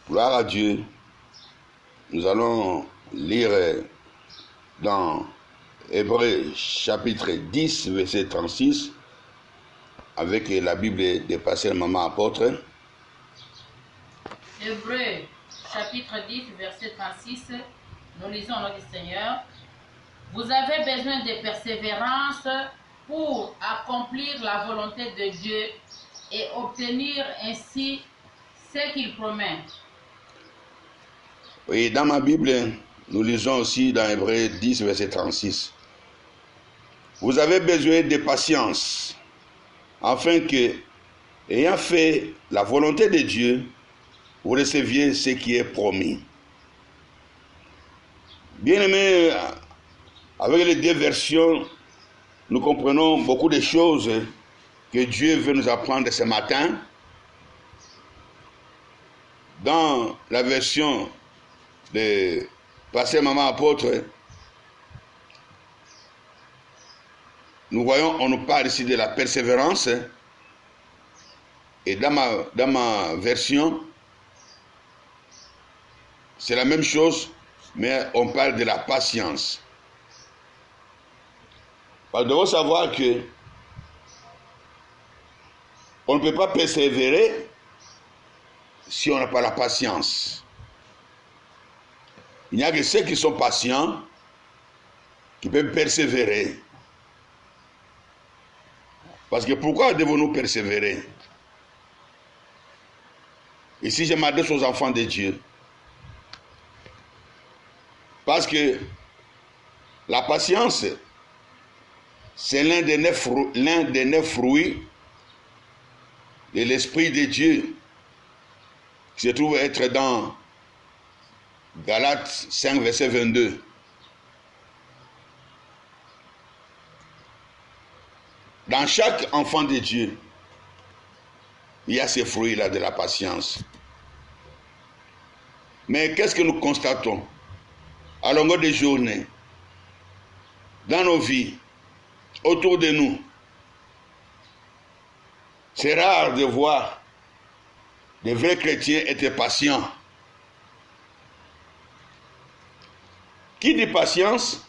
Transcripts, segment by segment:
Gloire à Dieu. Nous allons lire dans Hébreux chapitre 10, verset 36, avec la Bible des pasteurs maman apôtre. Hébreux chapitre 10, verset 36, nous lisons au nom du Seigneur. Vous avez besoin de persévérance pour accomplir la volonté de Dieu et obtenir ainsi ce qu'il promet. Oui, dans ma Bible, nous lisons aussi dans Hébreux 10, verset 36. Vous avez besoin de patience, afin que, ayant fait la volonté de Dieu, vous receviez ce qui est promis. Bien-aimés, avec les deux versions, nous comprenons beaucoup de choses que Dieu veut nous apprendre ce matin. Dans la version de Pasteur Maman Apôtre, nous voyons, on nous parle ici de la persévérance. Et dans ma version, c'est la même chose, mais on parle de la patience. Nous devons savoir que on ne peut pas persévérer si on n'a pas la patience. Il n'y a que ceux qui sont patients qui peuvent persévérer. Parce que pourquoi devons-nous persévérer? Ici, je m'adresse aux enfants de Dieu. Parce que la patience, c'est l'un des neuf fruits de l'Esprit de Dieu qui se trouve être dans Galates 5, verset 22. Dans chaque enfant de Dieu, il y a ces fruits-là de la patience. Mais qu'est-ce que nous constatons à longueur de journée, dans nos vies, autour de nous? C'est rare de voir des vrais chrétiens être patients. Qui dit patience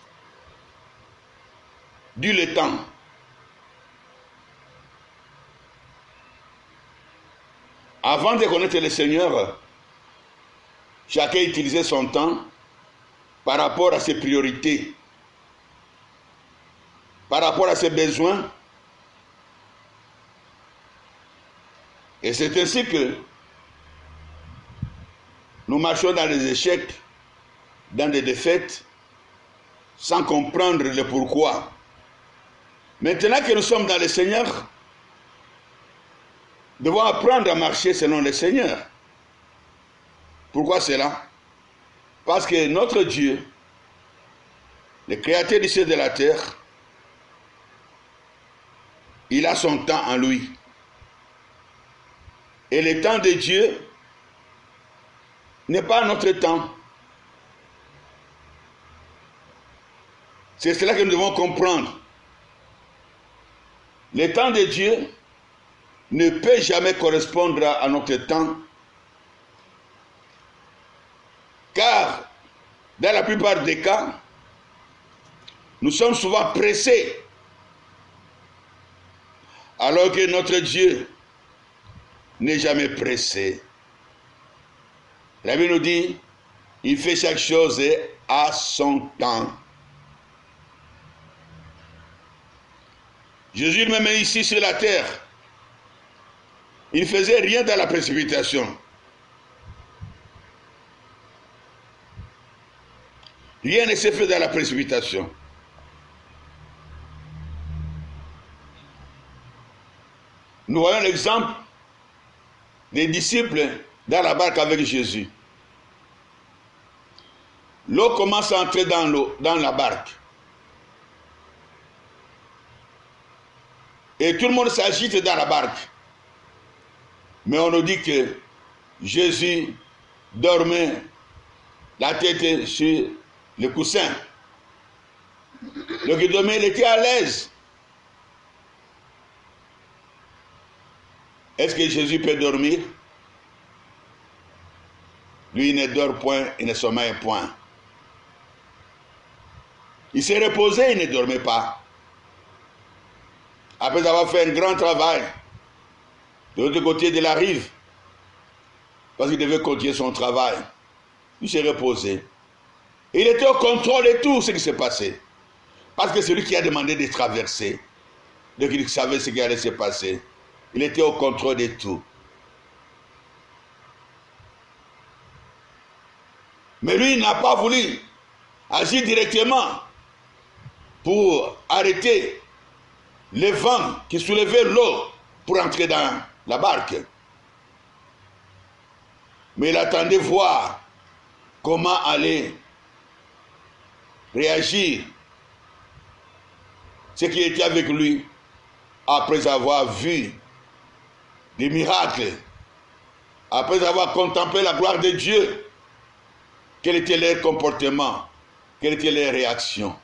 dit le temps. Avant de connaître le Seigneur, chacun utilisait son temps par rapport à ses priorités, par rapport à ses besoins. Et c'est ainsi que nous marchons dans des échecs, dans des défaites, sans comprendre le pourquoi. Maintenant que nous sommes dans le Seigneur, nous devons apprendre à marcher selon le Seigneur. Pourquoi cela? Parce que notre Dieu, le Créateur du ciel et de la terre, il a son temps en lui. Et le temps de Dieu n'est pas notre temps. C'est cela que nous devons comprendre. Le temps de Dieu ne peut jamais correspondre à notre temps, car dans la plupart des cas, nous sommes souvent pressés, alors que notre Dieu n'est jamais pressé. La Bible nous dit, il fait chaque chose à son temps. Jésus même ici sur la terre, il ne faisait rien dans la précipitation. Rien ne s'est fait dans la précipitation. Nous voyons l'exemple des disciples dans la barque avec Jésus. L'eau commence à entrer dans la barque. Et tout le monde s'agite dans la barque. Mais on nous dit que Jésus dormait la tête sur le coussin. Donc il dormait, il était à l'aise. Est-ce que Jésus peut dormir? Lui, il ne dort point, il ne sommeille point. Il s'est reposé, il ne dormait pas. Après avoir fait un grand travail, de l'autre côté de la rive, parce qu'il devait continuer son travail, il s'est reposé. Et il était au contrôle de tout ce qui s'est passé. Parce que c'est lui qui a demandé de traverser. Donc il savait ce qui allait se passer. Il était au contrôle de tout. Mais lui, il n'a pas voulu agir directement pour arrêter les vents qui soulevaient l'eau pour entrer dans la barque. Mais il attendait voir comment allait réagir ce qui était avec lui après avoir vu des miracles, après avoir contemplé la gloire de Dieu. Quel était leur comportement? Quelle était leur réaction?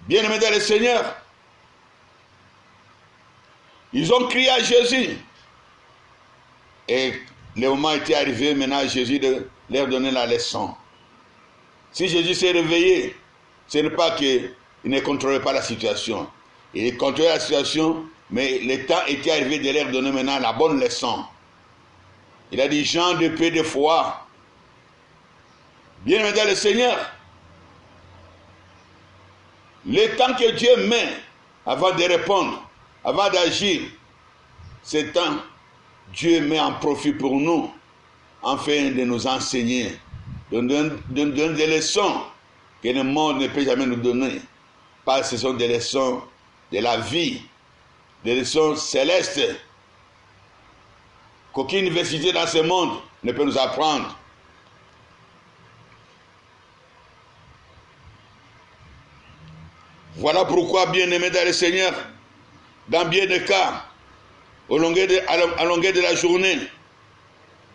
Bien-aimés dans le Seigneur, ils ont crié à Jésus. Et le moment était arrivé maintenant à Jésus de leur donner la leçon. Si Jésus s'est réveillé, ce n'est pas qu'il ne contrôlait pas la situation. Il contrôlait la situation, mais le temps était arrivé de leur donner maintenant la bonne leçon. Il a dit, gens de peu de foi, bien-aimés dans le Seigneur, le temps que Dieu met avant de répondre, avant d'agir, ce temps, Dieu met en profit pour nous, afin de nous enseigner, de nous donner des leçons que le monde ne peut jamais nous donner. Parce que ce sont des leçons de la vie, des leçons célestes, qu'aucune université dans ce monde ne peut nous apprendre. Voilà pourquoi, bien-aimés dans le Seigneur, dans bien des cas, à longueur de la journée,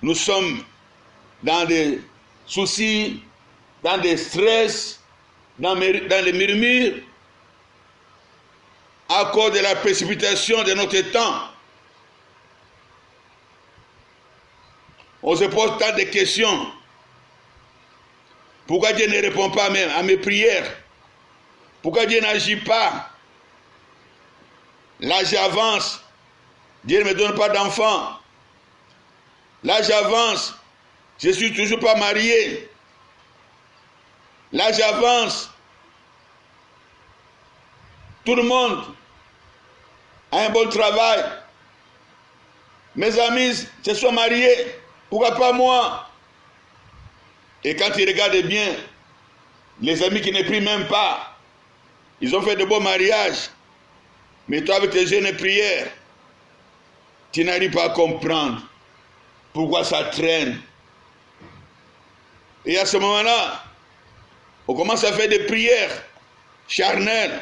nous sommes dans des soucis, dans des stress, dans les murmures, à cause de la précipitation de notre temps. On se pose tant de questions. Pourquoi Dieu ne répond pas même à mes prières? Pourquoi Dieu n'agit pas? Là j'avance, Dieu ne me donne pas d'enfant. Là j'avance, je ne suis toujours pas marié. Là j'avance, tout le monde a un bon travail. Mes amis se sont mariés, pourquoi pas moi? Et quand ils regardent bien, les amis qui ne prient même pas, ils ont fait de beaux mariages. Mais toi, avec tes jeunes prières, tu n'arrives pas à comprendre pourquoi ça traîne. Et à ce moment-là, on commence à faire des prières charnelles.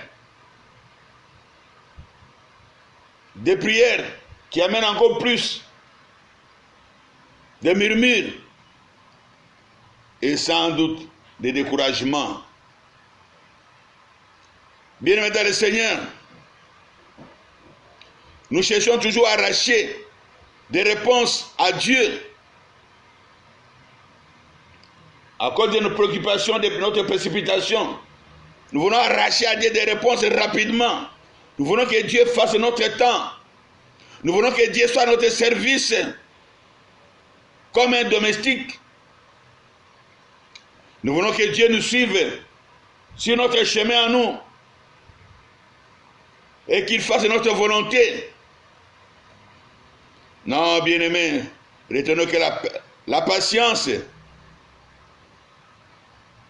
Des prières qui amènent encore plus de murmures. Et sans doute des découragements. Bien-aimés dans le Seigneur, nous cherchons toujours à arracher des réponses à Dieu à cause de nos préoccupations, de notre précipitation. Nous voulons arracher à Dieu des réponses rapidement. Nous voulons que Dieu fasse notre temps. Nous voulons que Dieu soit à notre service comme un domestique. Nous voulons que Dieu nous suive sur notre chemin à nous et qu'il fasse notre volonté. Non, bien-aimés, retenons que la patience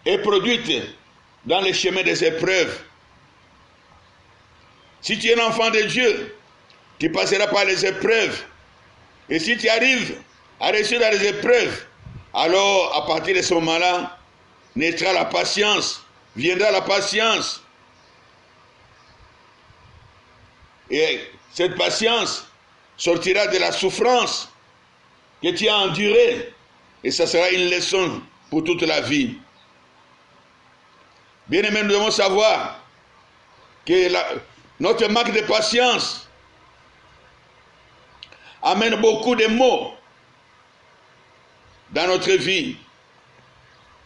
est produite dans les chemins des épreuves. Si tu es un enfant de Dieu, tu passeras par les épreuves. Et si tu arrives à réussir dans les épreuves, alors à partir de ce moment-là, naîtra la patience, viendra la patience. Et cette patience sortira de la souffrance que tu as endurée. Et ça sera une leçon pour toute la vie. Bien-aimés, nous devons savoir que notre manque de patience amène beaucoup de maux. dans notre vie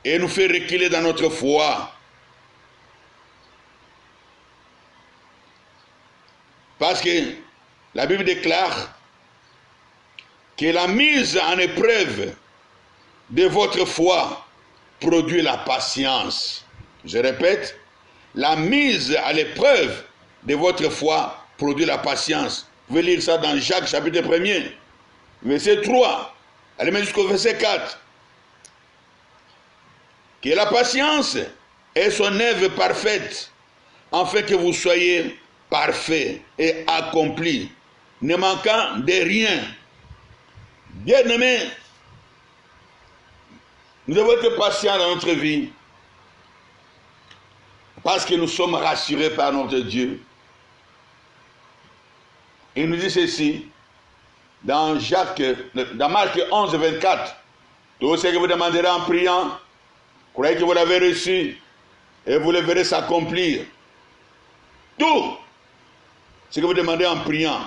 et nous fait reculer dans notre foi. Parce que la Bible déclare que la mise en épreuve de votre foi produit la patience. Je répète, la mise à l'épreuve de votre foi produit la patience. Vous pouvez lire ça dans Jacques chapitre 1er, verset 3, allez même jusqu'au verset 4. Que la patience est son œuvre parfaite, afin que vous soyez parfaits et accomplis, ne manquant de rien. Bien-aimés, nous devons être patients dans notre vie, parce que nous sommes rassurés par notre Dieu. Il nous dit ceci, dans Marc 11, 24, tout ce que vous demanderez en priant, croyez que vous l'avez reçu, et vous le verrez s'accomplir. Tout ce que vous demandez en priant,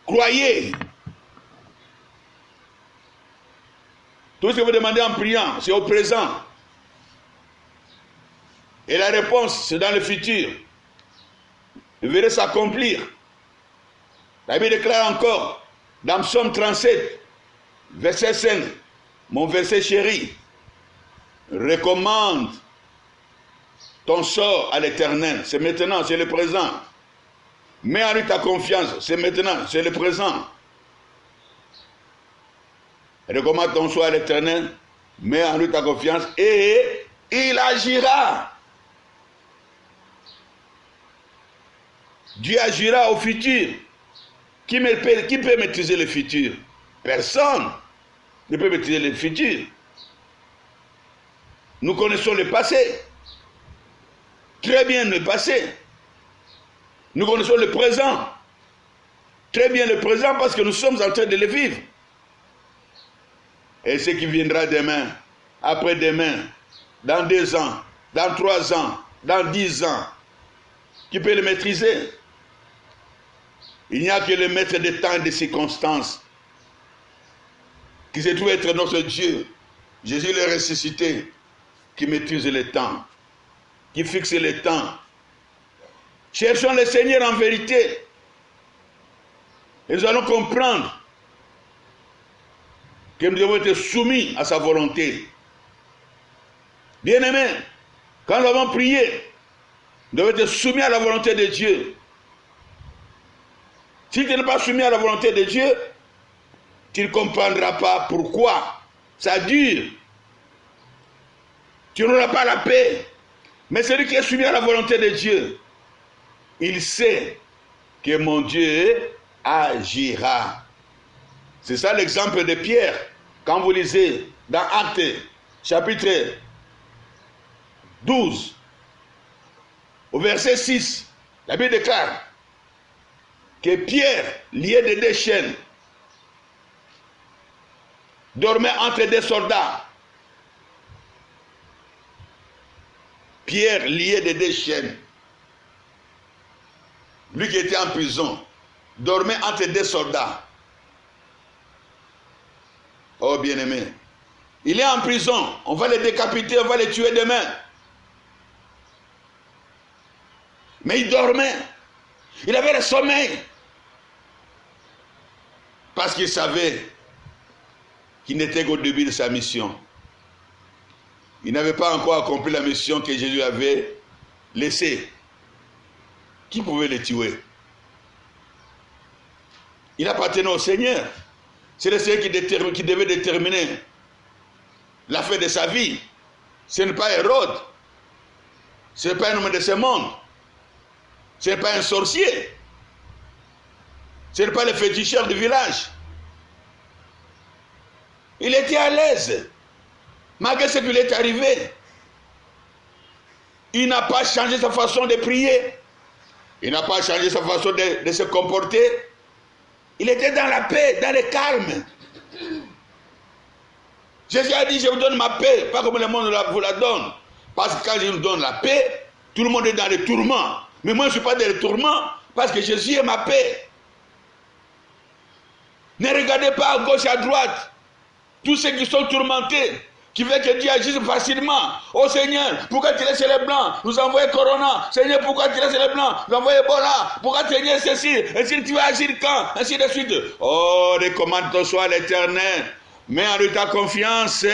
croyez. Tout ce que vous demandez en priant, c'est au présent. Et la réponse, c'est dans le futur. Vous verrez s'accomplir. La Bible déclare encore, dans Psaume 37, verset 5, mon verset chéri, recommande ton sort à l'Éternel. C'est maintenant, c'est le présent. Mets en lui ta confiance, c'est maintenant, c'est le présent. Recommande ton sort à l'Éternel, mets en lui ta confiance et il agira. Dieu agira au futur. Qui peut maîtriser le futur? Personne ne peut maîtriser le futur. Nous connaissons le passé. Très bien le passé. Nous connaissons le présent. Très bien le présent parce que nous sommes en train de le vivre. Et ce qui viendra demain, après-demain, dans 2 ans, dans 3 ans, dans 10 ans, qui peut le maîtriser? Il n'y a que le maître des temps et des circonstances qui se trouve être notre Dieu, Jésus le ressuscité, qui maîtrise le temps, qui fixe le temps. Cherchons le Seigneur en vérité et nous allons comprendre que nous devons être soumis à sa volonté. Bien-aimés, quand nous avons prié, nous devons être soumis à la volonté de Dieu. Si tu n'es pas soumis à la volonté de Dieu, tu ne comprendras pas pourquoi ça dure. Tu n'auras pas la paix. Mais celui qui est soumis à la volonté de Dieu, il sait que mon Dieu agira. C'est ça l'exemple de Pierre. Quand vous lisez dans Actes, chapitre 12, au verset 6, la Bible déclare que Pierre, lié de 2 chaînes, dormait entre 2 soldats. Pierre, lié de 2 chaînes, lui qui était en prison, dormait entre 2 soldats. Oh bien-aimé, il est en prison, on va le décapiter, on va le tuer demain. Mais il dormait, il avait le sommeil. Parce qu'il savait qu'il n'était qu'au début de sa mission. Il n'avait pas encore accompli la mission que Jésus avait laissée. Qui pouvait le tuer? Il appartenait au Seigneur. C'est le Seigneur qui devait déterminer la fin de sa vie. Ce n'est pas Hérode. Ce n'est pas un homme de ce monde. Ce n'est pas un sorcier. Ce n'est pas le féticheur du village. Il était à l'aise. Malgré ce qui lui est arrivé. Il n'a pas changé sa façon de prier. Il n'a pas changé sa façon de se comporter. Il était dans la paix, dans le calme. Jésus a dit, je vous donne ma paix, pas comme le monde vous la donne. Parce que quand je vous donne la paix, tout le monde est dans les tourments. Mais moi, je ne suis pas dans les tourments, parce que Jésus est ma paix. Ne regardez pas à gauche et à droite. tous ceux qui sont tourmentés, qui veulent que Dieu agisse facilement. Oh Seigneur, pourquoi tu laisses les Blancs nous envoyer Corona? Seigneur, pourquoi tu laisses les Blancs nous envoyer Ebola? Pourquoi Seigneur ceci? Ainsi tu vas agir quand? Ainsi de suite. Oh, recommande ton soi à l'Éternel. Mets en lui ta confiance.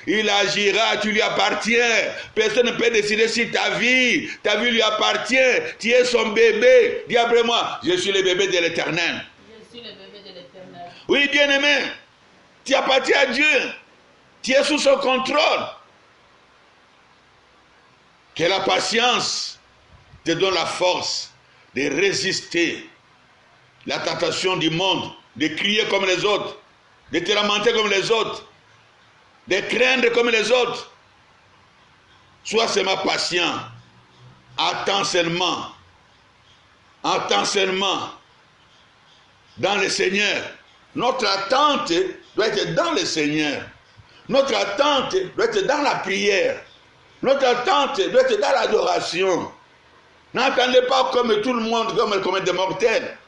Il agira, tu lui appartiens. Personne ne peut décider si ta vie lui appartient. Tu es son bébé. Dis après moi, je suis le bébé de l'Éternel. Je suis le bébé de l'Éternel. Oui, bien-aimé, tu appartiens à Dieu. Tu es sous son contrôle. Que la patience te donne la force de résister la tentation du monde, de crier comme les autres, de te lamenter comme les autres, de craindre comme les autres. Sois seulement patient. Attends seulement. Attends seulement. Dans le Seigneur. Notre attente doit être dans le Seigneur. Notre attente doit être dans la prière. Notre attente doit être dans l'adoration. N'attendez pas comme tout le monde, comme des mortels.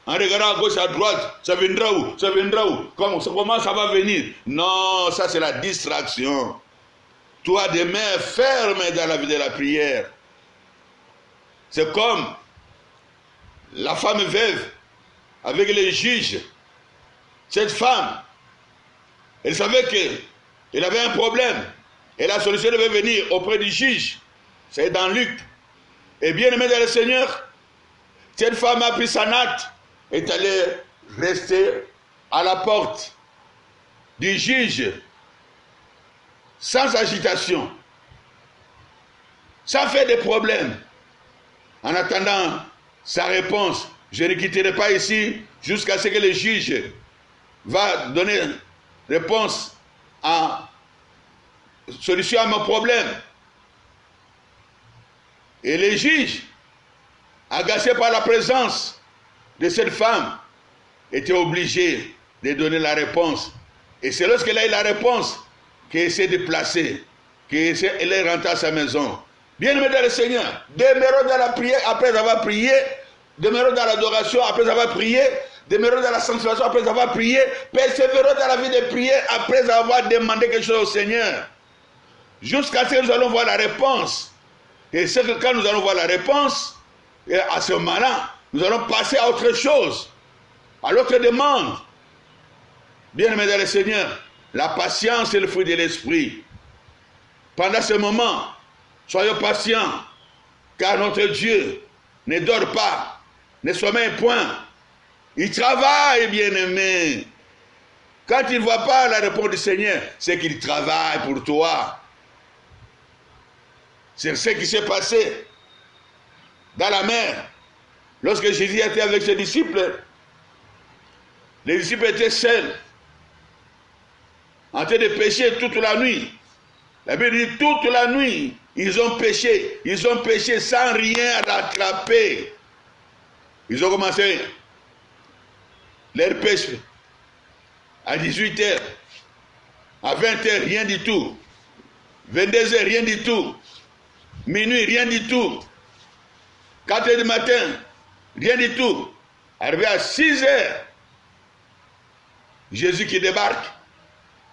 En regardant à gauche, à droite, ça viendra où? Ça viendra où? Comment ça va venir? Non, ça c'est la distraction. Toi, demeure ferme dans la vie de la prière. C'est comme la femme veuve avec les juges. Cette femme, elle savait qu'elle avait un problème. Et la solution devait venir auprès du juge. C'est dans Luc. Et bien aimé dans le Seigneur, cette femme a pris sa natte et est allée rester à la porte du juge sans agitation, sans faire de problème, en attendant sa réponse. Je ne quitterai pas ici jusqu'à ce que le juge va donner réponse à solution à mon problème. Et le juge, agacé par la présence de cette femme, était obligé de donner la réponse. Et c'est lorsqu'elle a eu la réponse qu'elle s'est déplacée, qu'elle est rentrée à sa maison. Bien-aimés dans le Seigneur, demeurons dans la prière après avoir prié, demeurons dans l'adoration après avoir prié, demeurons dans la sanctification après avoir prié, persévérons dans la vie de prière après avoir demandé quelque chose au Seigneur. Jusqu'à ce que nous allons voir la réponse. Et c'est que quand nous allons voir la réponse, et à ce moment-là, nous allons passer à autre chose, à l'autre demande. Bien-aimés dans le Seigneur, la patience est le fruit de l'esprit. Pendant ce moment, soyons patients, car notre Dieu ne dort pas, ne sommeille point. Il travaille, bien-aimé. Quand il ne voit pas la réponse du Seigneur, c'est qu'il travaille pour toi. C'est ce qui s'est passé dans la mer. Lorsque Jésus était avec ses disciples, les disciples étaient seuls, en train de pécher toute la nuit. La Bible dit toute la nuit, ils ont péché sans rien rattraper. Ils ont commencé leur pêche à 18h, à 20h, rien du tout, 22h, rien du tout, minuit, rien du tout, 4h du matin, rien du tout. Arrivé à 6h, Jésus qui débarque,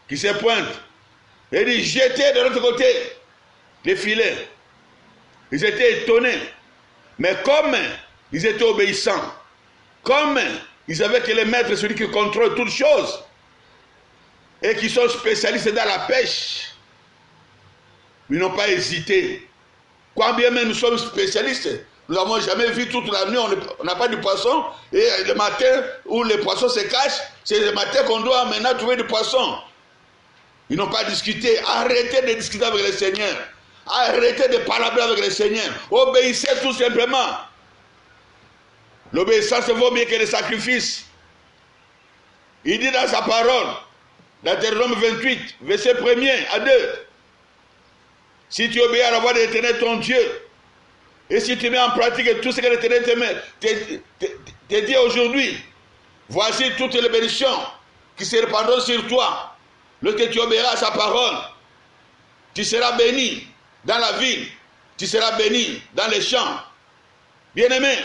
qui se pointe, et dit jetez de l'autre côté les filets. Ils étaient étonnés, mais comme ils étaient obéissants, comme ils savaient que le maître est celui qui contrôle toutes choses, et qui sont spécialistes dans la pêche, ils n'ont pas hésité. Quand bien même nous sommes spécialistes, nous n'avons jamais vu toute la nuit, on n'a pas de poisson, et le matin où les poissons se cachent, c'est le matin qu'on doit maintenant trouver du poisson. Ils n'ont pas discuté. Arrêtez de discuter avec le Seigneur. Arrêtez de parler avec le Seigneur. Obéissez tout simplement. L'obéissance vaut mieux que le sacrifice. Il dit dans sa parole, dans Deutéronome 28, verset 1er à 2, si tu obéis à la voix de l'Éternel ton Dieu, et si tu mets en pratique tout ce que l'Éternel te dit aujourd'hui, voici toutes les bénédictions qui se répandront sur toi. Lorsque tu obéiras à sa parole, tu seras béni dans la ville, tu seras béni dans les champs. Bien-aimé,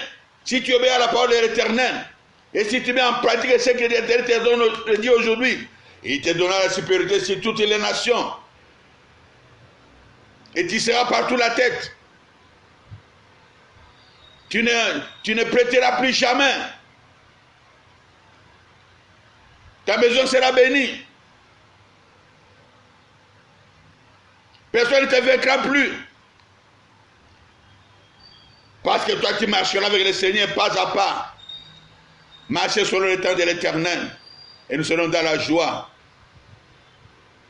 si tu obéis à la parole de l'Éternel, et si tu mets en pratique ce que l'Éternel te dit aujourd'hui, Il te donnera la supériorité sur toutes les nations. Et tu seras partout la tête. Tu ne prêteras plus jamais. Ta maison sera bénie. Personne ne te vaincra plus. Parce que toi, tu marcheras avec le Seigneur pas à pas. Marcher selon le temps de l'Éternel. Et nous serons dans la joie.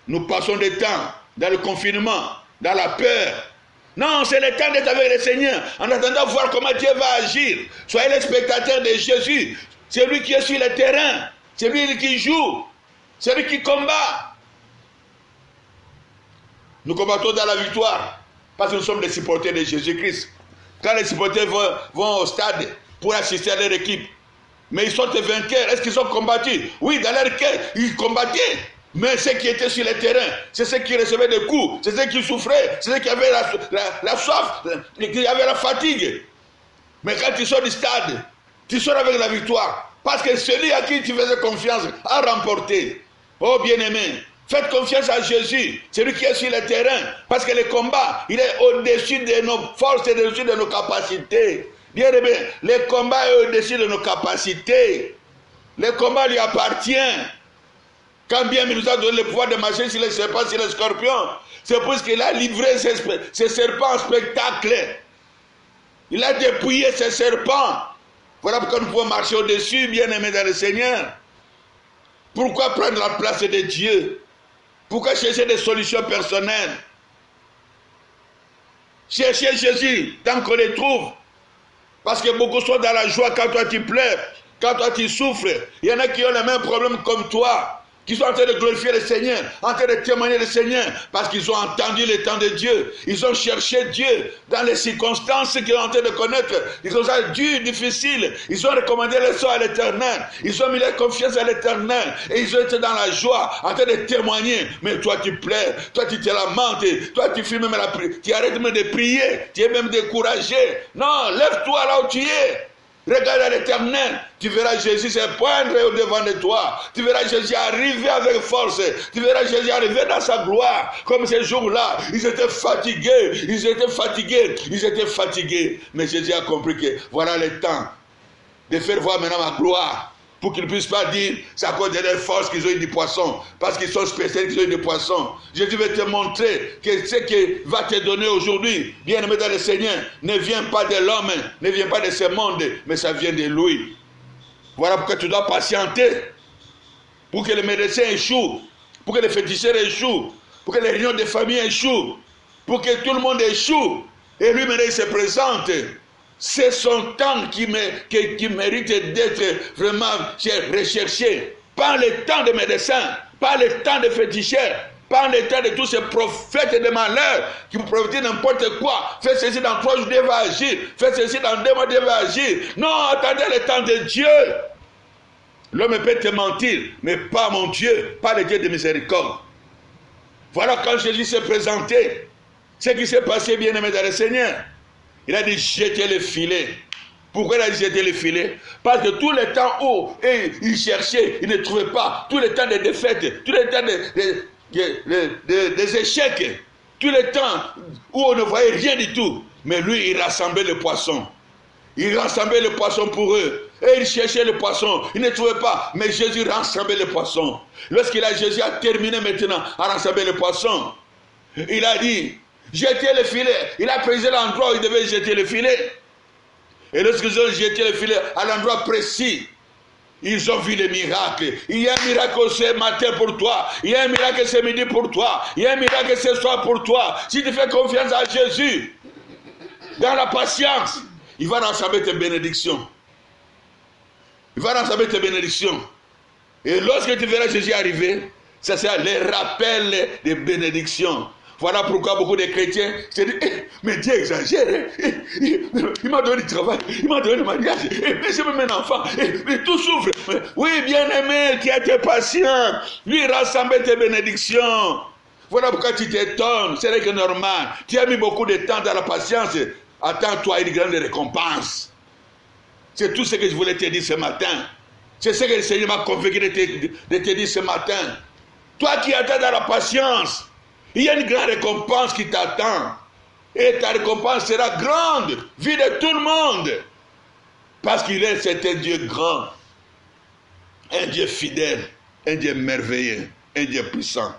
Nous passons des temps dans le confinement, dans la peur. Non, c'est le temps d'être avec le Seigneur. En attendant de voir comment Dieu va agir. Soyez les spectateurs de Jésus. C'est lui qui est sur le terrain. C'est lui qui joue. C'est lui qui combat. Nous combattons dans la victoire. Parce que nous sommes des supporters de Jésus-Christ. Quand les supporters vont au stade pour assister à leur équipe, mais ils sont des vainqueurs. Est-ce qu'ils ont combattu? Oui, dans leur cœur, ils combattaient. Mais ceux qui étaient sur le terrain, c'est ceux qui recevaient des coups, c'est ceux qui souffraient, c'est ceux qui avaient la soif, qui avaient la fatigue. Mais quand tu sors du stade, tu sors avec la victoire. Parce que celui à qui tu faisais confiance a remporté. Oh bien-aimé, faites confiance à Jésus, celui qui est sur le terrain. Parce que le combat, il est au-dessus de nos forces et au-dessus de nos capacités. Bien-aimé, le combat est au-dessus de nos capacités. Le combat lui appartient. Quand bien il nous a donné le pouvoir de marcher sur les serpents, sur les scorpions, c'est parce qu'il a livré ces serpents en spectacle. Il a dépouillé ces serpents. Voilà pourquoi nous pouvons marcher au-dessus, bien-aimés dans le Seigneur. Pourquoi prendre la place de Dieu? Pourquoi chercher des solutions personnelles? Chercher Jésus tant qu'on les trouve. Parce que beaucoup sont dans la joie quand toi tu pleures, quand toi tu souffres. Il y en a qui ont les mêmes problèmes comme toi, qui sont en train de glorifier le Seigneur, en train de témoigner le Seigneur, parce qu'ils ont entendu le temps de Dieu. Ils ont cherché Dieu dans les circonstances qu'ils sont en train de connaître. Ils ont dû, difficiles. Ils ont recommandé le sort à l'Éternel. Ils ont mis leur confiance à l'Éternel. Et ils ont été dans la joie, en train de témoigner. Mais toi tu pleures, toi tu te lamentes, toi tu fuis même la prière, tu arrêtes même de prier, tu es même découragé. Non, lève-toi là où tu es. Regarde à l'Éternel, tu verras Jésus se poindre au devant de toi. Tu verras Jésus arriver avec force. Tu verras Jésus arriver dans sa gloire. Comme ces jours-là, ils étaient fatigués, ils étaient fatigués, ils étaient fatigués. Mais Jésus a compris que voilà le temps de faire voir maintenant ma gloire. Pour qu'ils ne puissent pas dire, c'est à cause de leur force qu'ils ont eu du poisson. Parce qu'ils sont spécialistes, qu'ils ont eu du poisson. Jésus veut te montrer que ce qu'il va te donner aujourd'hui, bien-aimé dans le Seigneur, ne vient pas de l'homme, ne vient pas de ce monde, mais ça vient de lui. Voilà pourquoi tu dois patienter. Pour que les médecins échouent, pour que les féticheurs échouent, pour que les réunions de famille échouent, pour que tout le monde échoue. Et lui, maintenant, il se présente. C'est son temps qui mérite d'être vraiment recherché. Pas le temps des médecins, pas le temps des féticheurs, pas le temps de tous ces prophètes de malheur qui vous prophétisent n'importe quoi. Faites ceci dans 3 jours, Dieu va agir. Faites ceci dans 2 mois, Dieu va agir. Non, attendez le temps de Dieu. L'homme peut te mentir, mais pas mon Dieu, pas le Dieu de miséricorde. Voilà quand Jésus s'est présenté, ce qui s'est passé, bien-aimé dans le Seigneur. Il a dit jeter le filet. Pourquoi il a dit jeter le filet? Parce que tout le temps où il cherchait, il ne trouvait pas. Tout le temps des défaites, tout le temps des échecs, tout le temps où on ne voyait rien du tout. Mais lui, il rassemblait le poisson. Il rassemblait le poisson pour eux. Et il cherchait le poisson. Il ne trouvait pas. Mais Jésus rassemblait le poisson. Jésus a terminé maintenant à rassembler le poisson, il a dit jeter le filet. Il a précisé l'endroit où il devait jeter le filet. Et lorsqu'ils ont jeté le filet à l'endroit précis, ils ont vu les miracles. Il y a un miracle ce matin pour toi. Il y a un miracle ce midi pour toi. Il y a un miracle ce soir pour toi. Si tu fais confiance à Jésus, dans la patience, il va rassembler tes bénédictions. Il va rassembler tes bénédictions. Et lorsque tu verras Jésus arriver, ça sera le rappel des bénédictions. Voilà pourquoi beaucoup de chrétiens se disent mais Dieu exagère. Il m'a donné du travail, il m'a donné le mariage, mais j'ai même un enfant, mais tout souffre. Oui, bien-aimé, tu as été patient. Lui rassemble tes bénédictions. Voilà pourquoi tu t'étonnes. C'est vrai que normal. Tu as mis beaucoup de temps dans la patience. Attends-toi une grande récompense. C'est tout ce que je voulais te dire ce matin. C'est ce que le Seigneur m'a convaincu de te dire ce matin. Toi qui attends dans la patience, il y a une grande récompense qui t'attend. Et ta récompense sera grande, vue de tout le monde. Parce qu'il est, c'est un Dieu grand, un Dieu fidèle, un Dieu merveilleux, un Dieu puissant.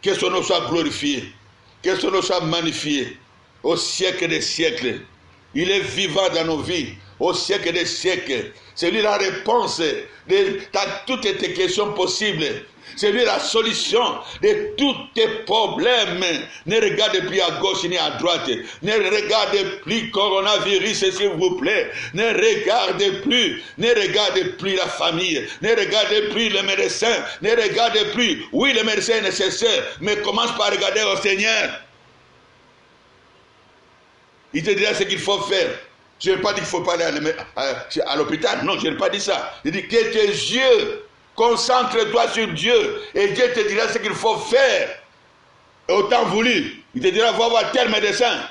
Que son nom soit glorifié, que son nom soit magnifié au siècle des siècles. Il est vivant dans nos vies, au siècle des siècles. C'est lui la réponse de toutes tes questions possibles. C'est lui la solution de tous tes problèmes. Ne regarde plus à gauche ni à droite. Ne regarde plus coronavirus, s'il vous plaît. Ne regarde plus la famille. Ne regarde plus le médecin. Ne regarde plus. Oui, le médecin est nécessaire, mais commence par regarder au Seigneur. Il te dira ce qu'il faut faire. Je n'ai pas dit qu'il ne faut pas aller à l'hôpital. Non, je n'ai pas dit ça. Je dis que tes yeux, concentre-toi sur Dieu. Et Dieu te dira ce qu'il faut faire. Et au temps voulu, il te dira, va voir tel médecin.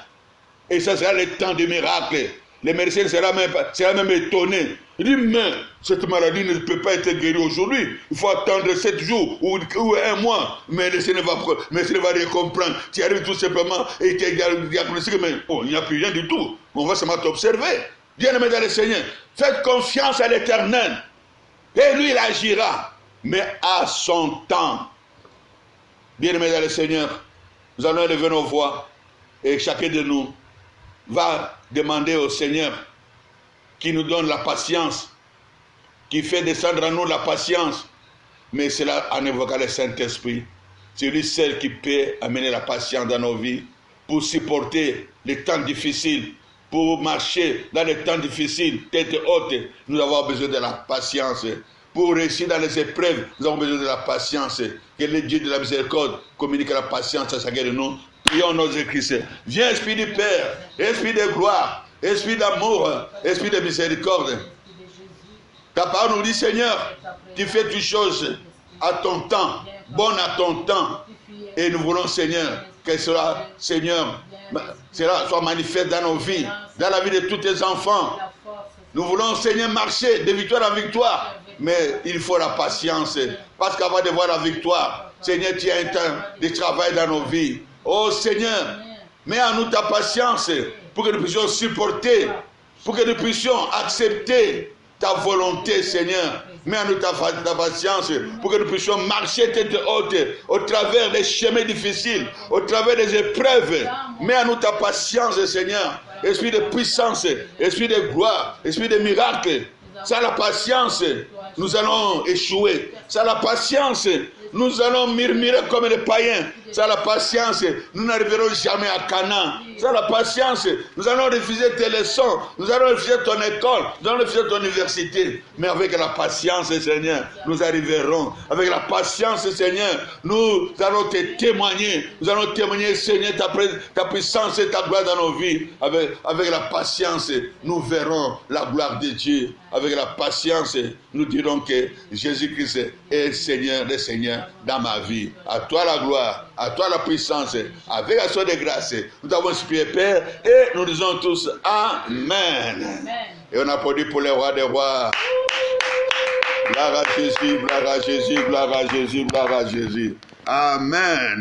Et ça sera le temps du miracle. Les médecins seront même étonnés. Il dit, mais cette maladie ne peut pas être guérie aujourd'hui. Il faut attendre 7 jours ou 1 mois. Mais le Seigneur va rien comprendre. Tu arrives tout simplement et il te diagnostique, mais il n'y a plus rien du tout. On va seulement t'observer. Bien-aimé dans le Seigneur, faites confiance à l'Éternel. Et lui, il agira. Mais à son temps. Bien-aimé dans le Seigneur, nous allons élever nos voix. Et chacun de nous va demander au Seigneur qui nous donne la patience, qui fait descendre en nous la patience, mais cela en évoquant le Saint-Esprit. C'est lui seul qui peut amener la patience dans nos vies pour supporter les temps difficiles, pour marcher dans les temps difficiles, tête haute. Nous avons besoin de la patience. Pour réussir dans les épreuves, nous avons besoin de la patience. Que le Dieu de la miséricorde communique la patience à chacun de nous. Prions notre Christ. Viens, Esprit du Père, Esprit de gloire, Esprit d'amour, Esprit de miséricorde. Ta parole nous dit, Seigneur, tu fais toutes choses à ton temps, bonne à ton temps. Et nous voulons, Seigneur, que cela, Seigneur, cela soit manifeste dans nos vies, dans la vie de tous tes enfants. Nous voulons, Seigneur, marcher de victoire en victoire. Mais il faut la patience. Parce qu'avant de voir la victoire, Seigneur, tu as un temps de travail dans nos vies. Oh Seigneur, mets en nous ta patience pour que nous puissions supporter, pour que nous puissions accepter ta volonté, Seigneur. Mets en nous ta patience pour que nous puissions marcher tête haute au travers des chemins difficiles, au travers des épreuves. Mets en nous ta patience, Seigneur. Esprit de puissance, esprit de gloire, esprit de miracle. Sans la patience, nous allons échouer. Sans la patience, nous allons murmurer comme les païens. Sans la patience, nous n'arriverons jamais à Canaan. Sans la patience, nous allons refuser tes leçons. Nous allons refuser ton école. Nous allons refuser ton université. Mais avec la patience, Seigneur, nous arriverons. Avec la patience, Seigneur, nous allons te témoigner. Nous allons témoigner, Seigneur, ta puissance et ta gloire dans nos vies. Avec la patience, nous verrons la gloire de Dieu. Avec la patience, nous dirons que Jésus-Christ est Seigneur des Seigneurs dans ma vie. À toi la gloire, à toi la puissance, avec action de grâce. Nous avons supplié, Père, et nous disons tous Amen. Et on applaudit pour les rois des rois. Gloire à Jésus, gloire à Jésus, gloire à Jésus, gloire à Jésus. Amen.